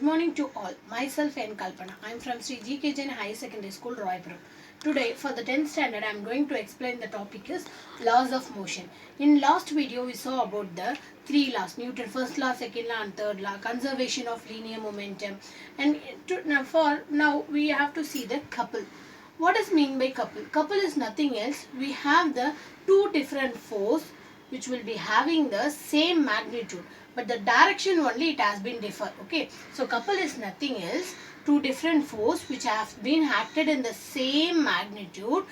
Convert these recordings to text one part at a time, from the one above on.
Good morning to all. Myself N. Kalpna. I am from Sri G.K.Jain High Secondary School, Roypuram. Today, for the 10th standard, I am going to explain the topic is laws of motion. In last video, we saw about the three laws: Newton first law, second law, and third law. Conservation of linear momentum. And now we have to see the couple. What is mean by couple? Couple is nothing else. We have the two different force which will be having the same magnitude, but the direction only it has been differ. Okay, so couple is nothing else, two different force which have been acted in the same magnitude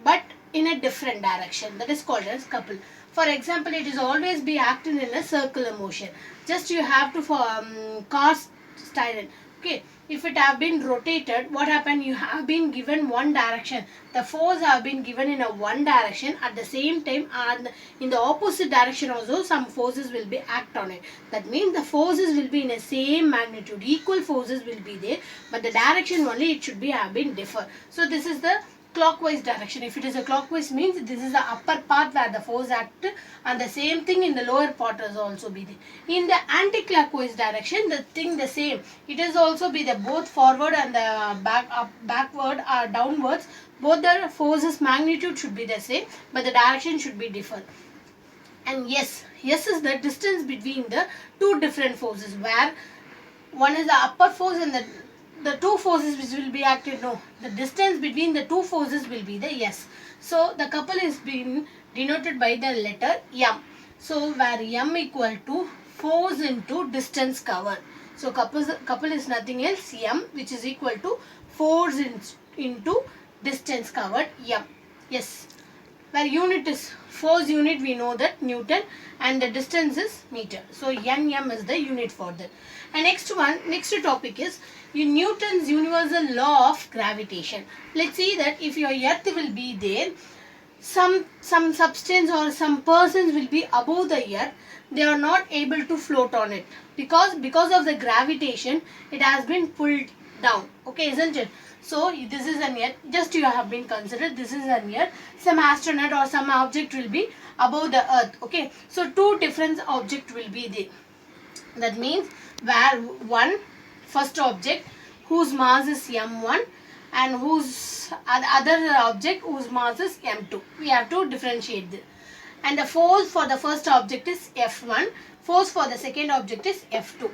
but in a different direction. That is called as couple. For example, it is always be acting in a circular motion. Just you have to cast iron. Okay, if it have been rotated, what happened? You have been given one direction. The force have been given in a one direction. At the same time, and in the opposite direction also, some forces will be act on it. That means the forces will be in the same magnitude. Equal forces will be there, but the direction only it should be have been differ. So this is the clockwise direction. If it is a clockwise, means this is the upper part where the force act, and the same thing in the lower part is also be there. In the anti-clockwise direction, the thing the same. It is also be the both forward and the backward or downwards. Both the forces magnitude should be the same, but the direction should be different. And yes is the distance between the two different forces, where one is the upper force and the two forces which will be acted. No, the distance between the two forces will be the S. So the couple is being denoted by the letter M. So where M equal to force into distance covered. So couple is nothing else, M, which is equal to force into distance covered, M. Yes. Where unit is force unit, we know that Newton, and the distance is meter. So Nm is the unit for that. And next topic is Newton's universal law of gravitation. Let's see that if your earth will be there, some substance or some persons will be above the earth, they are not able to float on it because of the gravitation it has been pulled down. Okay, isn't it? So this is an earth. Just you have been considered this is an earth. Some astronaut or some object will be above the earth. Okay, so two different object will be there. That means where one first object whose mass is m1 and whose other object whose mass is m2. We have to differentiate this. And the force for the first object is F1. Force for the second object is F2.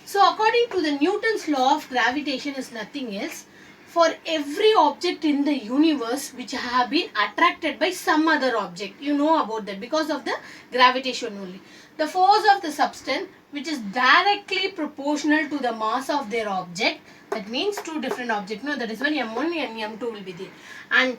So according to the Newton's law of gravitation is nothing else. For every object in the universe which have been attracted by some other object, you know about that because of the gravitation only. The force of the substance which is directly proportional to the mass of their object, that means two different objects. No, that is when M1 and M2 will be there. And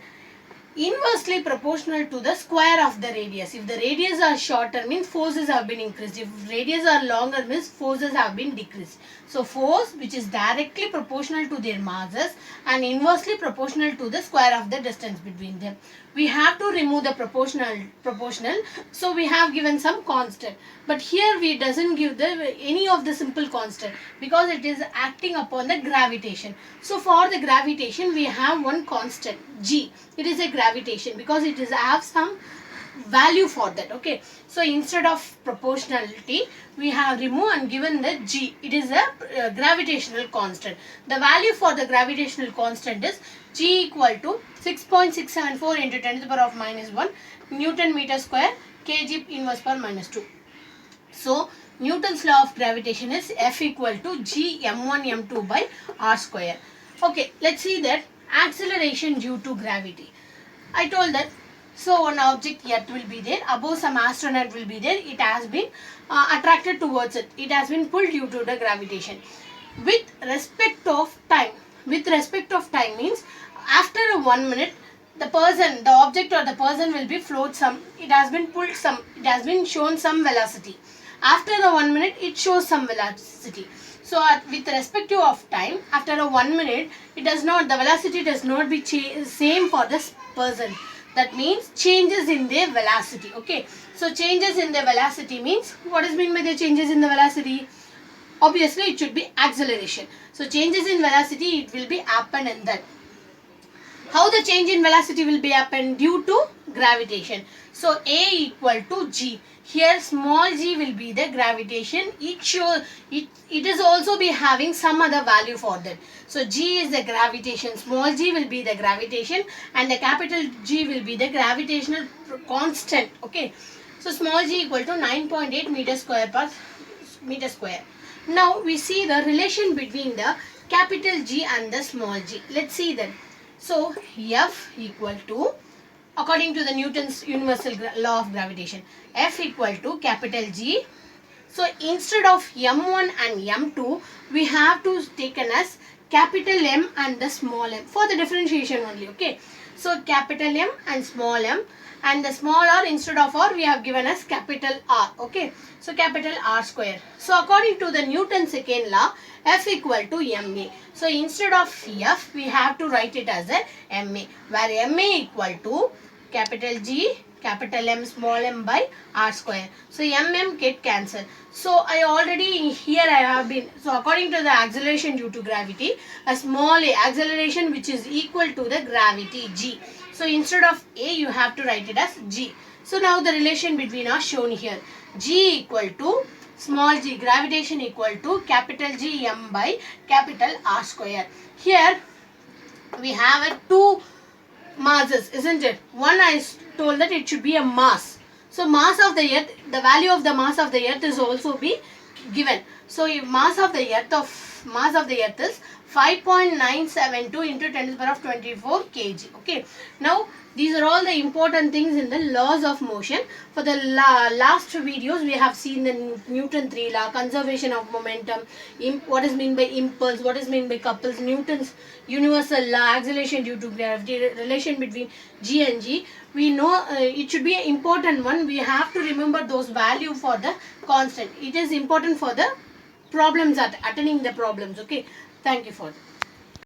inversely proportional to the square of the radius. If the radius are shorter, means forces have been increased. If radius are longer, means forces have been decreased. So force which is directly proportional to their masses and inversely proportional to the square of the distance between them. We have to remove the proportional. So we have given some constant. But here we doesn't give any of the simple constant because it is acting upon the gravitation. So for the gravitation we have one constant G. It is a gravitation because it is have some value for that. Okay, so instead of proportionality we have removed and given the G. It is a gravitational constant. The value for the gravitational constant is G equal to 6.674 into 10 to the power of minus 1 Newton meter square kg inverse per minus 2. So Newton's law of gravitation is F equal to G m1 m2 by r square. Okay, let's see that acceleration due to gravity. I told that. So one object Earth will be there, above some astronaut will be there. It has been attracted towards it. It has been pulled due to the gravitation. With respect of time means after 1 minute, the object or the person will be float some. It has been pulled some. It has been shown some velocity. After the 1 minute, it shows some velocity. So with respect of time, after 1 minute, the velocity does not be same for this person. That means changes in their velocity. Okay. So changes in the velocity means, what is meant by the changes in the velocity? Obviously it should be acceleration. So changes in velocity, it will be happen in that. How the change in velocity will be happen? Due to gravitation. So A equal to G. Here small g will be the gravitation. It is also be having some other value for that. So g is the gravitation, small g will be the gravitation, and the capital G will be the gravitational constant. Okay. So small g equal to 9.8 meter square per meter square. Now we see the relation between the capital G and the small g. Let's see that. So F equal to, according to the Newton's universal law of gravitation, F equal to capital G. So instead of M1 and M2, we have to taken as capital M and the small m for the differentiation only. Okay. So capital M and small m, and the small r instead of r we have given as capital R. Okay. So capital R square. So according to the Newton's second law, F equal to ma. So instead of F we have to write it as a ma, where ma equal to capital G, capital M, small m by R square. So mm get cancelled. So I already here I have been, so according to the acceleration due to gravity, a small a acceleration which is equal to the gravity G. So instead of a you have to write it as G. So now the relation between are shown here. G equal to small g, gravitation equal to capital G m by capital R square. Here we have a two masses, isn't it? One I told that it should be a mass. So mass of the earth, the value of the mass of the earth is also be given. So if mass of the earth is 5.972 into 10 to the power of 24 kg. Okay. Now these are all the important things in the laws of motion. For the last videos we have seen the Newton 3 law, conservation of momentum, what is meant by impulse, what is meant by couples, Newton's universal law, acceleration due to gravity, relation between G and G. We know it should be an important one. We have to remember those value for the constant. It is important for the problems, attending the problems. Okay. Thank you for that.